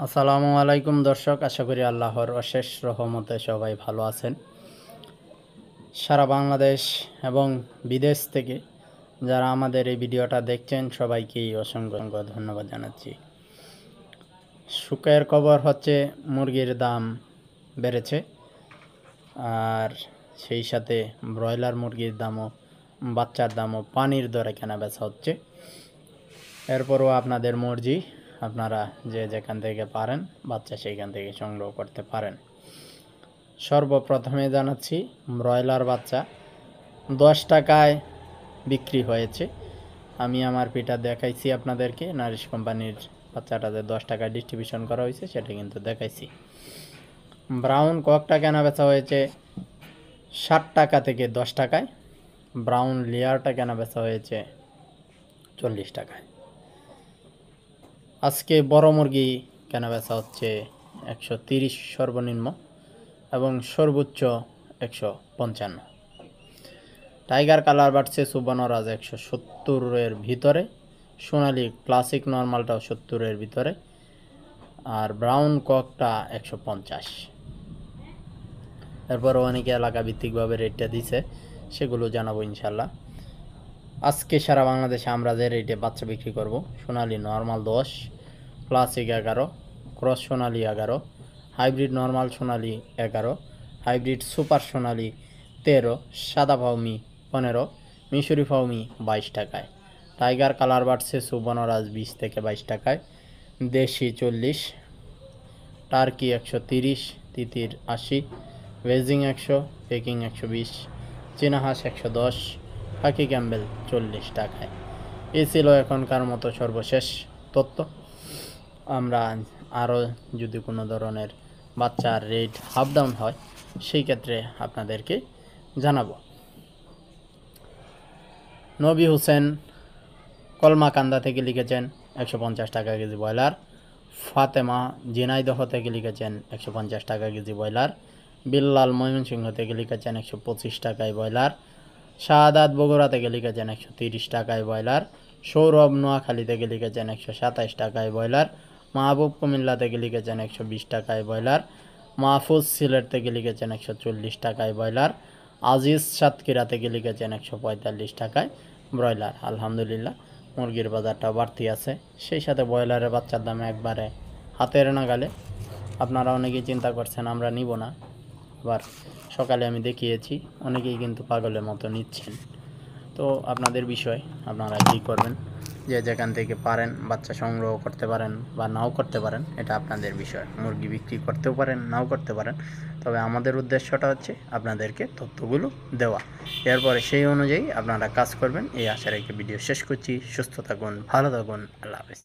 আসসালামু আলাইকুম দর্শক, আশা করি আল্লাহর অশেষ রহমতে সবাই ভালো আছেন। সারা বাংলাদেশ এবং বিদেশ থেকে যারা আমাদের এই ভিডিওটা দেখছেন সবাইকেই অসংখ্য ধন্যবাদ জানাচ্ছি। সুখের খবর হচ্ছে মুরগির দাম বেড়েছে, আর সেই সাথে ব্রয়লার মুরগির দামও, বাচ্চার দামও পানির দরে কেনা বেচা হচ্ছে। এরপরও আপনাদের মর্জি, আপনারা যে যেখান থেকে পারেন বাচ্চা সেইখান থেকে সংগ্রহ করতে পারেন। সর্বপ্রথমে জানাচ্ছি, ব্রয়লার বাচ্চা 10 টাকায় বিক্রি হয়েছে। আমি আমার পিঠা দেখাইছি আপনাদেরকে, নারিশ কোম্পানির বাচ্চাটা যে 10 টাকায় ডিস্ট্রিবিউশন করা হয়েছে সেটা কিন্তু দেখাইছি। ব্রাউন ককটা কেনা বেচা হয়েছে 60 টাকা থেকে 10 টাকায়। ব্রাউন লেয়ারটা কেনা বেচা হয়েছে 40 টাকায়। আজকে বড় মুরগি কেনা বেচা হচ্ছে 130 সর্বনিম্ন এবং সর্বোচ্চ 155। টাইগার কালার বাড়ছে সুবর্ণরাজ 170-এর ভিতরে, সোনালি ক্লাসিক নর্মালটাও 70-এর ভিতরে, আর ব্রাউন ককটা 150। এরপরও অনেকে এলাকা ভিত্তিকভাবে রেটটা দিছে, সেগুলো জানাবো ইনশাল্লাহ। আজকে সারা বাংলাদেশে আমরা যে রেটে বাচ্চা বিক্রি করব, সোনালি নর্মাল 10, ক্লাসিক 11, ক্রস সোনালি 11, হাইব্রিড নর্মাল সোনালি 11, হাইব্রিড সুপার সোনালি 13, সাদা ফাউমি 15, মিশরি ফাউমি 22 টাকায়। টাইগার কালার বাড়ছে সুবর্ণরাজ 20 থেকে 22 টাকায়, দেশি 40, টার্কি 130, তিতির 80, বেজিং 100, পেকিং 120, চীনাহাঁস 110, পাখি ক্যাম্বেল 40 টাকায়। এ ছিল এখনকার মতো সর্বশেষ তথ্য। আমরা আরও যদি কোনো ধরনের বাচ্চার রেট আপ ডাউন হয় সেই ক্ষেত্রে আপনাদেরকে জানাবো। নবী হোসেন কলমাকান্দা থেকে লিখেছেন 150 টাকা কেজি ব্রয়লার। ফাতেমা ঝিনাইদহ থেকে লিখেছেন 150 টাকা কেজি ব্রয়লার। বিল্লাল ময়মনসিংহ থেকে লিখেছেন 125 টাকায় ব্রয়লার। শাহাদাত বগুড়া থেকে লিখেছেন 130 টাকায় ব্রয়লার। সৌরভ নোয়াখালী থেকে লিখেছেন 127 টাকায় ব্রয়লার। মাহবুব কুমিল্লা থেকে লিখেছেন 120 টাকায় ব্রয়লার। মাহফুজ সিলেট থেকে লিখেছেন 140 টাকায় ব্রয়লার। আজিজ সাতক্ষীরা থেকে লিখেছেন 145 টাকায় ব্রয়লার। আলহামদুলিল্লাহ, মুরগির বাজারটা বাড়তি আছে, সেই সাথে ব্রয়লারের বাচ্চার দাম একবারে হাতের নাগালে। আপনারা অনেকেই চিন্তা করছেন আমরা নিব না, আবার সকালে আমি দেখিয়েছি অনেকেই কিন্তু পাগলের মতো নিচ্ছেন। তো আপনাদের বিষয়, আপনারা কী করবেন, যে যেখান থেকে পারেন বাচ্চা সংগ্রহ করতে পারেন বা নাও করতে পারেন, এটা আপনাদের বিষয়। মুরগি বিক্রি করতেও পারেন, নাও করতে পারেন, তবে আমাদের উদ্দেশ্যটা হচ্ছে আপনাদেরকে তথ্যগুলো দেওয়া। এরপরে সেই অনুযায়ী আপনারা কাজ করবেন, এই আশা রেখে ভিডিও শেষ করছি। সুস্থ থাকুন, ভালো থাকুন, আল্লাহ হাফেজ।